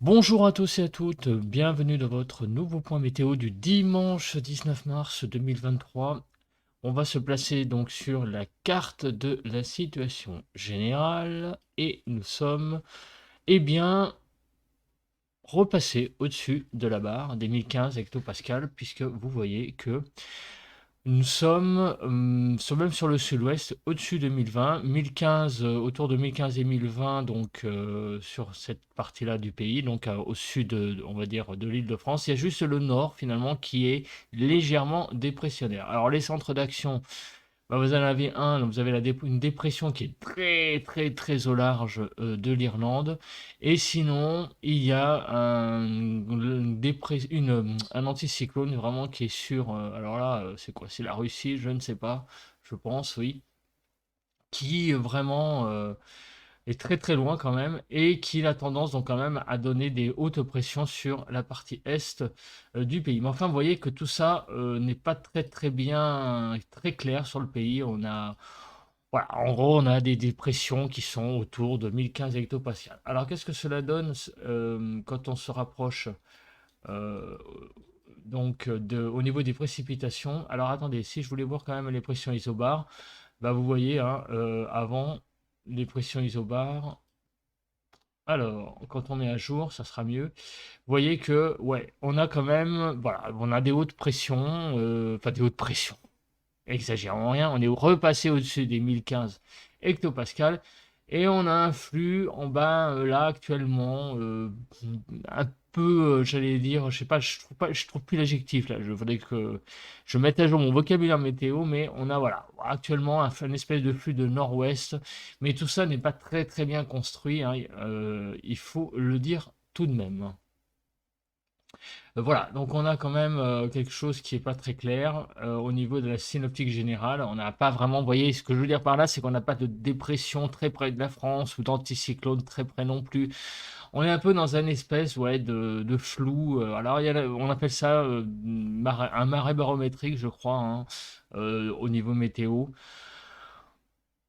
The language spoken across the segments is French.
Bonjour à tous et à toutes, bienvenue dans votre nouveau point météo du dimanche 19 mars 2023. On va se placer donc sur la carte de la situation générale et nous sommes, eh bien, repassés au-dessus de la barre des 1015 hectopascales puisque vous voyez que nous sommes même sur le sud-ouest, au-dessus de 1020, 1015, autour de 1015 et 1020, donc sur cette partie-là du pays, donc au sud, on va dire, de l'île de France. Il y a juste le nord, finalement, qui est légèrement dépressionnaire. Alors, les centres d'action, bah, vous en avez un, donc vous avez une dépression qui est très très très au large de l'Irlande. Et sinon, il y a un anticyclone vraiment qui est sur. Alors là, c'est quoi? C'est la Russie, je ne sais pas, je pense, oui. Qui vraiment est très très loin quand même et qui a tendance donc quand même à donner des hautes pressions sur la partie est du pays. Mais enfin, vous voyez que tout ça n'est pas très très bien, très clair sur le pays. Voilà, en gros, on a des pressions qui sont autour de 1015 hectopascales. Alors, qu'est-ce que cela donne quand on se rapproche euh, au niveau des précipitations? Alors, attendez, si je voulais voir quand même les pressions isobars, bah, vous voyez, hein, avant, les pressions isobars. Alors, quand on met à jour, ça sera mieux. Vous voyez que, ouais, on a quand même, voilà, on a des hautes pressions, enfin des hautes pressions. Exagérons rien, on est repassé au-dessus des 1015 hectopascales et on a un flux en bas là actuellement un peu, j'allais dire, je sais pas, je trouve plus l'adjectif là. Je voudrais que je mette à jour mon vocabulaire météo, mais on a voilà actuellement un espèce de flux de nord-ouest, mais tout ça n'est pas très très bien construit, hein, il faut le dire tout de même. Voilà, donc on a quand même quelque chose qui est pas très clair au niveau de la synoptique générale. On n'a pas vraiment, vous voyez, ce que je veux dire par là, c'est qu'on n'a pas de dépression très près de la France ou d'anticyclone très près non plus. On est un peu dans un espèce ouais, de flou. Alors, on appelle ça un marais barométrique, je crois, hein, au niveau météo.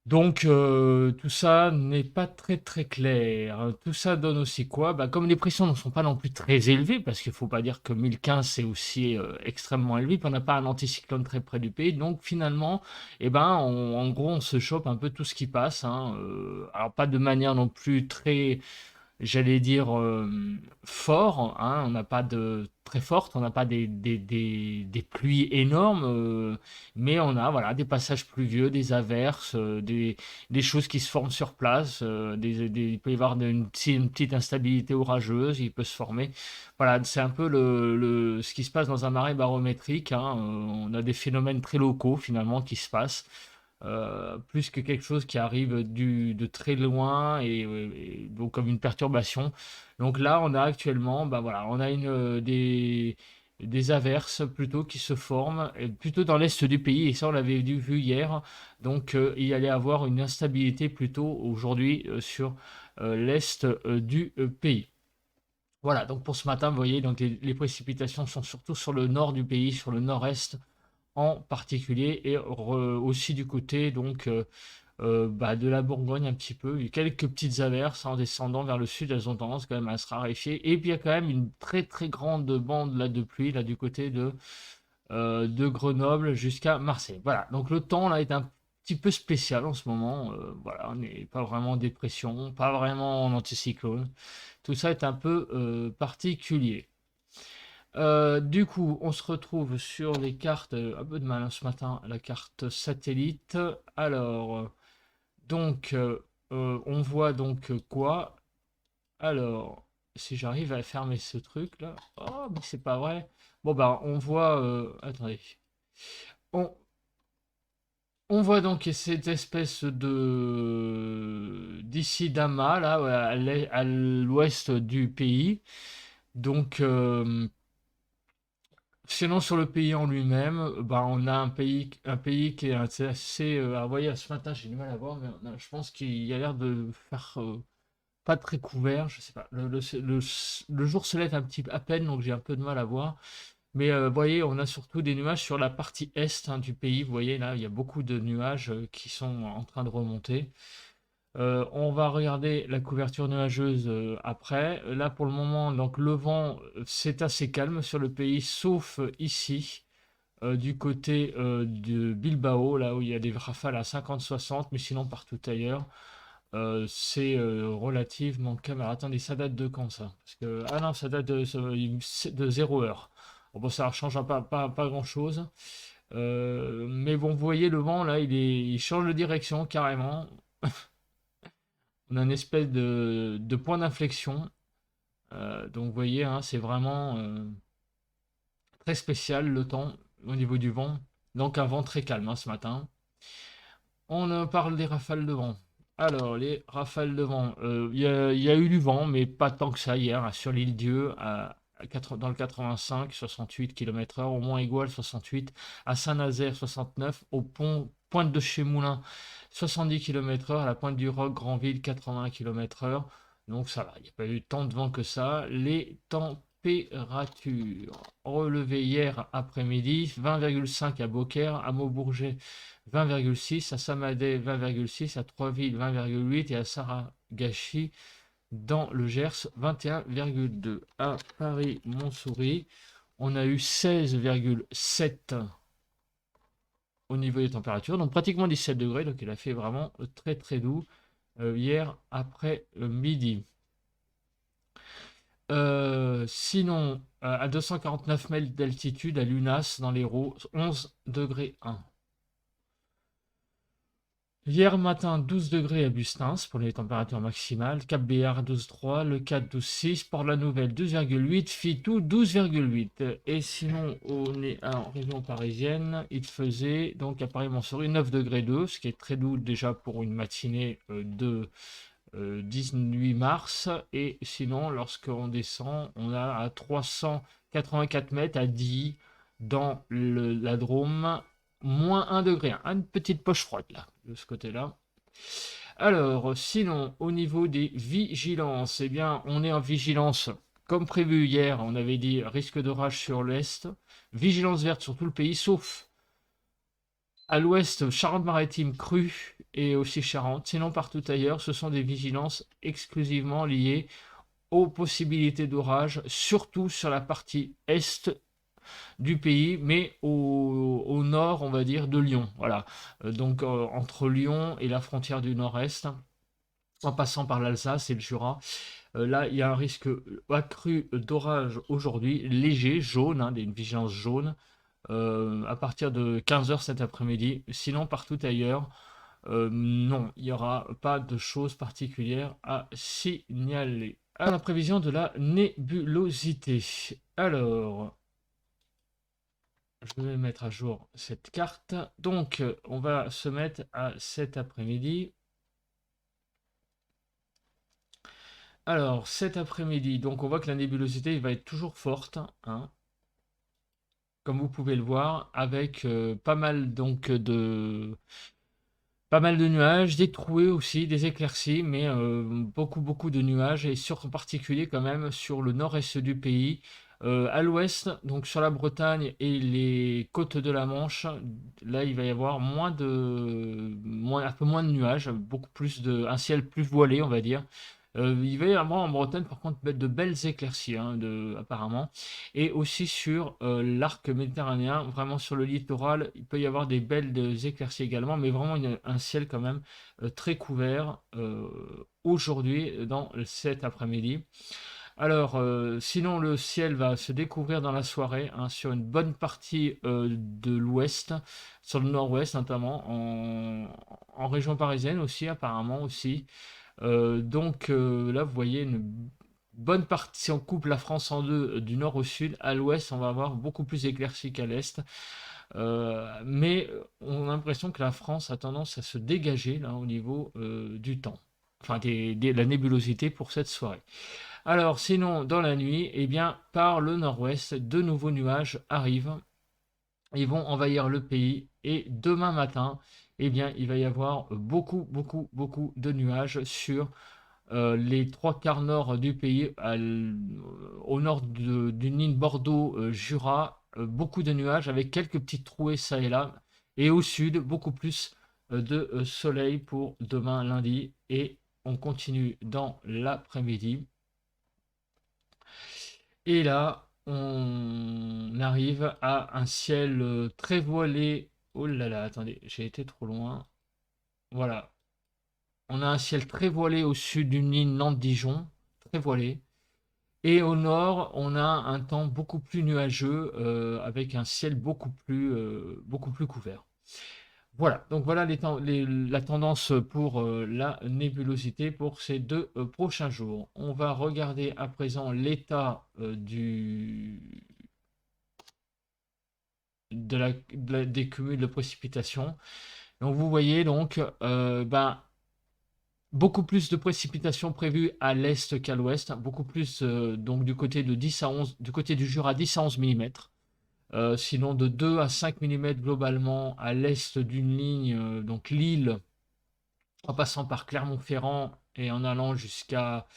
Donc, tout ça n'est pas très très clair. Tout ça donne aussi quoi? Bah, comme les pressions ne sont pas non plus très élevées, parce qu'il ne faut pas dire que 1015 c'est aussi extrêmement élevé, puis on n'a pas un anticyclone très près du pays, donc finalement, eh ben, en gros, on se chope un peu tout ce qui passe, hein, alors pas de manière non plus très, j'allais dire, fort, hein, on n'a pas de très forte, on n'a pas des pluies énormes, mais on a voilà, des passages pluvieux, des averses, des choses qui se forment sur place, il peut y avoir une petite instabilité orageuse, il peut se former. Voilà, c'est un peu ce qui se passe dans un marais barométrique, hein, on a des phénomènes très locaux finalement qui se passent plus que quelque chose qui arrive de très loin et donc comme une perturbation. Donc là, on a actuellement, bah voilà, on a des averses plutôt qui se forment, plutôt dans l'est du pays, et ça on l'avait vu hier. Donc il y allait avoir une instabilité plutôt aujourd'hui sur l'est du pays. Voilà, donc pour ce matin, vous voyez, donc les précipitations sont surtout sur le nord du pays, sur le nord-est en particulier, et aussi du côté donc bah, de la Bourgogne un petit peu. Il y a quelques petites averses en descendant vers le sud, elles ont tendance quand même à se raréfier. Et puis il y a quand même une très très grande bande là, de pluie là, du côté de Grenoble jusqu'à Marseille. Voilà, donc le temps là est un petit peu spécial en ce moment. Voilà, on n'est pas vraiment en dépression, pas vraiment en anticyclone. Tout ça est un peu particulier. Du coup, on se retrouve sur les cartes, un peu de mal hein, ce matin, la carte satellite. Alors, donc, on voit donc quoi? Alors, si j'arrive à fermer ce truc là. Oh, mais c'est pas vrai. Bon, bah, on voit. Attendez. On, on voit donc cette espèce de d'ici d'Ama, là, ouais, à l'ouest du pays. Donc, sinon, sur le pays en lui-même, bah, on a un pays qui est assez. Alors, vous voyez, ce matin, j'ai du mal à voir, mais je pense qu'il y a l'air de faire pas très couvert. Je sais pas. Le jour se lève un petit à peine, donc j'ai un peu de mal à voir. Mais vous voyez, on a surtout des nuages sur la partie est hein, du pays. Vous voyez, là, il y a beaucoup de nuages qui sont en train de remonter. On va regarder la couverture nuageuse après. Là, pour le moment, donc le vent, c'est assez calme sur le pays, sauf ici, du côté de Bilbao, là où il y a des rafales à 50-60, mais sinon partout ailleurs, c'est relativement calme. Alors attendez, ça date de quand ça? Parce que, ah non, ça date de 0 heure. Bon, ça ne change pas grand-chose. Mais bon, vous voyez, le vent, là, il change de direction carrément. On a une espèce de point d'inflexion. Donc, vous voyez, hein, c'est vraiment très spécial le temps au niveau du vent. Donc, un vent très calme ce matin. On parle des rafales de vent. Alors, les rafales de vent, il y a eu du vent, mais pas tant que ça hier, sur l'île Dieu, dans le 85, 68 km/h, au Mont-Aigoual 68, à Saint-Nazaire 69, au Pointe de Chez-Moulins 70 km/h, à la Pointe du Roc, Granville 80 km/h. Donc ça va, il n'y a pas eu tant de vent que ça. Les températures relevées hier après-midi, 20,5 à Beaucaire, à Maubourget 20,6, à Samadé 20,6, à Troisville 20,8 et à Saragachi dans le Gers 21,2. À Paris-Montsouris, on a eu 16,7 au niveau des températures, donc pratiquement 17 degrés, donc il a fait vraiment très très doux hier après-midi. Sinon, à 249 mètres d'altitude, à Lunas, dans l'Hérault, 11 degrés 1. Hier matin, 12 degrés à Bustins pour les températures maximales, Cap-Béar 12,3, Le 4 12,6, Port-la-Nouvelle 12,8, Fitou 12,8. Et sinon, on est en région parisienne, il faisait donc à Paris-Montsouris 9 degrés 2, ce qui est très doux déjà pour une matinée de 18 mars. Et sinon, lorsqu'on descend, on a à 384 mètres à Die dans la Drôme, moins 1 degré. Une petite poche froide là, de ce côté-là. Alors, sinon, au niveau des vigilances, eh bien, on est en vigilance. Comme prévu hier, on avait dit risque d'orage sur l'est, vigilance verte sur tout le pays, sauf à l'ouest, Charente-Maritime crue et aussi Charente. Sinon, partout ailleurs, ce sont des vigilances exclusivement liées aux possibilités d'orage, surtout sur la partie est du pays, mais au nord, on va dire, de Lyon. Voilà. Donc, entre Lyon et la frontière du nord-est, en passant par l'Alsace et le Jura. Là, il y a un risque accru d'orage aujourd'hui, léger, jaune, une vigilance jaune, à partir de 15 h cet après-midi. Sinon, partout ailleurs, non, il n'y aura pas de choses particulières à signaler. À la prévision de la nébulosité. Alors, je vais mettre à jour cette carte. Donc, on va se mettre à cet après-midi. Alors, cet après-midi, donc on voit que la nébulosité va être toujours forte, hein, comme vous pouvez le voir, avec pas mal de nuages, des trouées aussi, des éclaircies, mais beaucoup de nuages, et en particulier quand même sur le nord-est du pays. À l'ouest, donc sur la Bretagne et les côtes de la Manche, là il va y avoir un peu moins de nuages, un ciel plus voilé, on va dire. Il va y avoir en Bretagne par contre de belles éclaircies, apparemment. Et aussi sur l'arc méditerranéen, vraiment sur le littoral, il peut y avoir des belles éclaircies également, mais vraiment un ciel quand même très couvert aujourd'hui dans cet après-midi. Alors, sinon, le ciel va se découvrir dans la soirée, sur une bonne partie de l'ouest, sur le nord-ouest notamment, en région parisienne aussi, apparemment aussi. Donc là, vous voyez une bonne partie, si on coupe la France en deux, du nord au sud, à l'ouest, on va avoir beaucoup plus éclairci qu'à l'est. Mais on a l'impression que la France a tendance à se dégager là, au niveau du temps, enfin la nébulosité pour cette soirée. Alors sinon, dans la nuit, eh bien, par le nord-ouest, de nouveaux nuages arrivent. Ils vont envahir le pays et demain matin, eh bien, il va y avoir beaucoup de nuages sur les trois quarts nord du pays, au nord d'une ligne Bordeaux-Jura, beaucoup de nuages avec quelques petites trouées ça et là, et au sud, beaucoup plus de soleil pour demain lundi. Et on continue dans l'après-midi. Et là, on arrive à un ciel très voilé. Oh là là, attendez, j'ai été trop loin. Voilà. On a un ciel très voilé au sud d'une ligne Nantes-Dijon, très voilé. Et au nord, on a un temps beaucoup plus nuageux, avec un ciel beaucoup plus couvert. Voilà, donc voilà la tendance pour la nébulosité pour ces 2 prochains jours. On va regarder à présent l'état des cumuls de précipitations. Donc vous voyez donc beaucoup plus de précipitations prévues à l'est qu'à l'ouest, beaucoup plus donc du côté de 10 à 11, du côté du Jura 10 à 11 mm. Sinon de 2 à 5 mm globalement à l'est d'une ligne, donc Lille, en passant par Clermont-Ferrand et en allant jusqu'à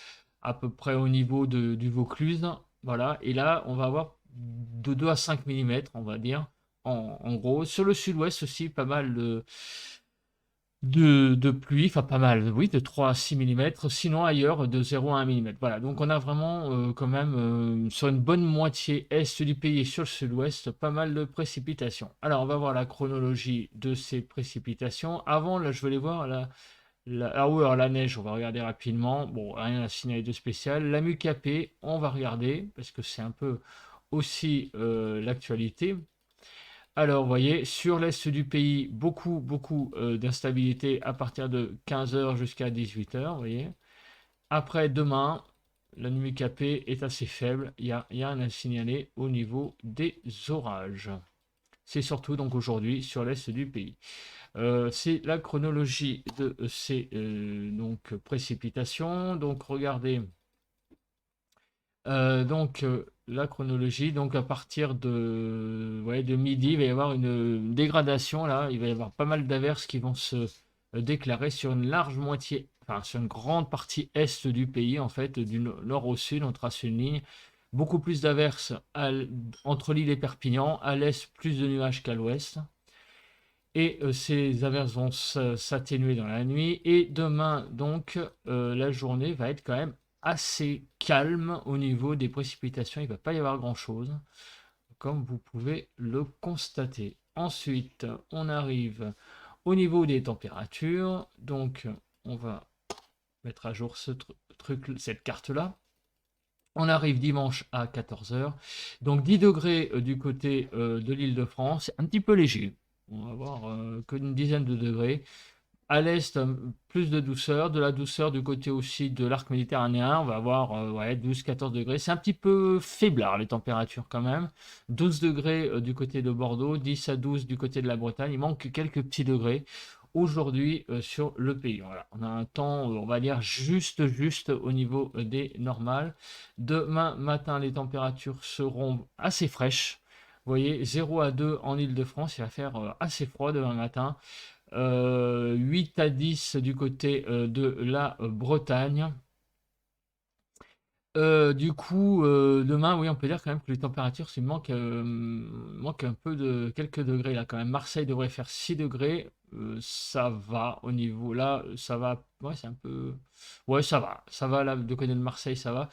à peu près au niveau du Vaucluse. Voilà, et là on va avoir de 2 à 5 mm, on va dire, en gros. Sur le sud-ouest aussi, pas mal de pluie, enfin pas mal, oui, de 3 à 6 mm, sinon ailleurs de 0 à 1 mm. Voilà, donc on a vraiment quand même sur une bonne moitié est du pays et sur le sud-ouest, pas mal de précipitations. Alors on va voir la chronologie de ces précipitations. Avant, là je vais aller voir ah oui, alors la neige, on va regarder rapidement. Bon, rien à signaler de spécial. La Mucapé, on va regarder parce que c'est un peu aussi l'actualité. Alors, vous voyez, sur l'est du pays, beaucoup d'instabilité à partir de 15 h jusqu'à 18 h, vous voyez. Après, demain, la nuit capée est assez faible. Il y a rien à signaler au niveau des orages. C'est surtout donc aujourd'hui sur l'est du pays. C'est la chronologie de ces donc, précipitations. Donc, regardez. La chronologie, donc à partir de, ouais, de midi, il va y avoir une dégradation là, il va y avoir pas mal d'averses qui vont se déclarer sur une large moitié, enfin sur une grande partie est du pays en fait, du nord au sud, on trace une ligne. Beaucoup plus d'averses entre Lille et Perpignan, à l'est plus de nuages qu'à l'ouest. Et ces averses vont s'atténuer dans la nuit. Et demain, donc, la journée va être quand même assez calme au niveau des précipitations. Il ne va pas y avoir grand-chose, comme vous pouvez le constater. Ensuite, on arrive au niveau des températures. Donc, on va mettre à jour cette carte-là. On arrive dimanche à 14 h. Donc 10 degrés du côté de l'Île-de-France, un petit peu léger. On va voir qu'une dizaine de degrés. À l'est, plus de la douceur du côté aussi de l'arc méditerranéen. On va avoir ouais, 12-14 degrés. C'est un petit peu faiblard les températures quand même. 12 degrés du côté de Bordeaux, 10 à 12 du côté de la Bretagne. Il manque quelques petits degrés aujourd'hui sur le pays. Voilà. On a un temps, on va dire, juste au niveau des normales. Demain matin, les températures seront assez fraîches. Vous voyez, 0 à 2 en Île-de-France, il va faire assez froid demain matin. 8 à 10 du côté de la Bretagne. Du coup, demain, oui, on peut dire quand même que les températures, manque un peu de quelques degrés là quand même. Marseille devrait faire 6 degrés. Ça va au niveau là, ça va. Ouais, c'est un peu. Ouais, ça va. Ça va là, de côté de Marseille, ça va.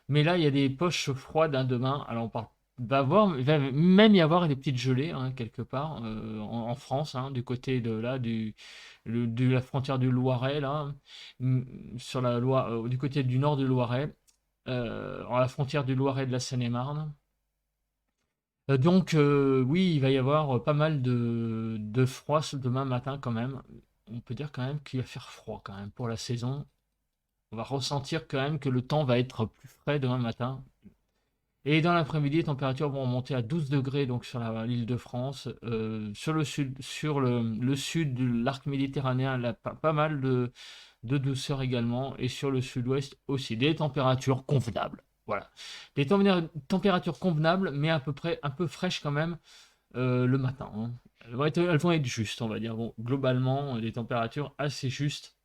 Mais là, il y a des poches froides hein, demain. Alors, il va même y avoir des petites gelées hein, quelque part en France, hein, du côté de là, de la frontière du Loiret, là, sur la du côté du nord du Loiret, à la frontière du Loiret et de la Seine-et-Marne. Donc, oui, il va y avoir pas mal de froid demain matin quand même. On peut dire quand même qu'il va faire froid quand même pour la saison. On va ressentir quand même que le temps va être plus frais demain matin. Et dans l'après-midi, les températures vont monter à 12 degrés donc sur l'île de France. Sur le sud, le sud de l'arc méditerranéen, là, pas mal de douceur également. Et sur le sud-ouest aussi. Des températures convenables. Voilà. Des températures convenables, mais à peu près un peu fraîches quand même le matin, hein. Elles vont être justes, on va dire. Bon, globalement, des températures assez justes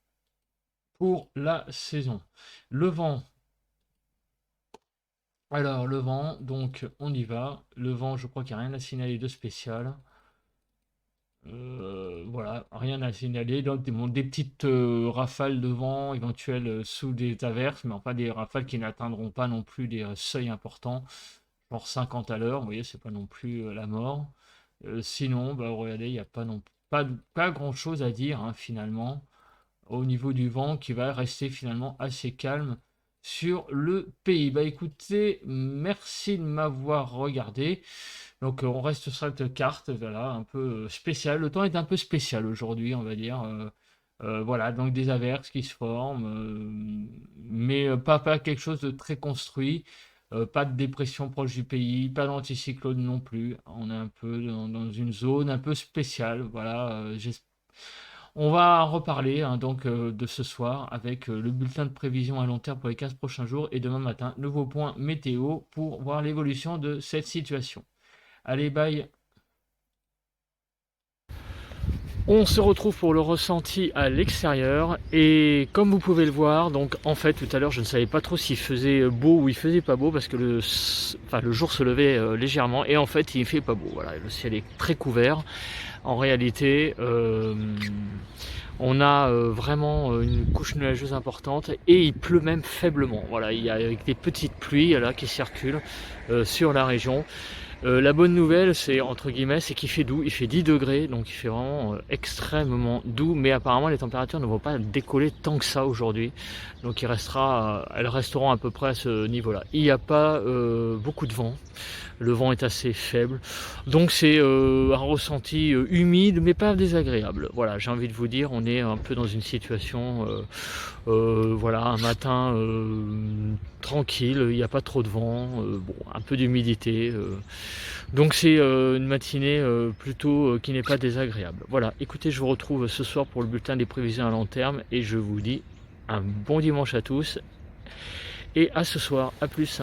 pour la saison. Le vent. Alors, le vent, donc on y va. Le vent, je crois qu'il n'y a rien à signaler de spécial. Voilà, rien à signaler. Donc des petites, rafales de vent éventuelles, sous des averses, mais enfin des rafales qui n'atteindront pas non plus des, seuils importants, genre 50 à l'heure. Vous voyez, c'est pas non plus, la mort. Sinon, bah, regardez, il y a pas grand-chose à dire, hein, finalement, au niveau du vent qui va rester finalement assez calme sur le pays. Bah, écoutez, merci de m'avoir regardé. Donc on reste sur cette carte, voilà, un peu spéciale. Le temps est un peu spécial aujourd'hui, on va dire. Voilà, donc des averses qui se forment, mais pas quelque chose de très construit. Pas de dépression proche du pays, pas d'anticyclone non plus. On est un peu dans une zone un peu spéciale. Voilà, on va en reparler, hein, donc de ce soir avec le bulletin de prévision à long terme pour les 15 prochains jours et demain matin, nouveau point météo pour voir l'évolution de cette situation. Allez, bye. On se retrouve pour le ressenti à l'extérieur et comme vous pouvez le voir, donc en fait tout à l'heure je ne savais pas trop s'il faisait beau ou il faisait pas beau parce que le jour se levait légèrement et en fait il fait pas beau. Voilà, le ciel est très couvert. En réalité, on a vraiment une couche nuageuse importante et il pleut même faiblement. Voilà, il y a avec des petites pluies là qui circulent sur la région. La bonne nouvelle, c'est entre guillemets, c'est qu'il fait doux, il fait 10 degrés, donc il fait vraiment extrêmement doux, mais apparemment les températures ne vont pas décoller tant que ça aujourd'hui, donc elles resteront à peu près à ce niveau-là. Il n'y a pas beaucoup de vent, le vent est assez faible, donc c'est un ressenti humide, mais pas désagréable. Voilà, j'ai envie de vous dire, on est un peu dans une situation, voilà, un matin tranquille, il n'y a pas trop de vent, bon, un peu d'humidité. Donc c'est une matinée plutôt qui n'est pas désagréable. Voilà, écoutez, je vous retrouve ce soir pour le bulletin des prévisions à long terme et je vous dis un bon dimanche à tous et à ce soir, à plus.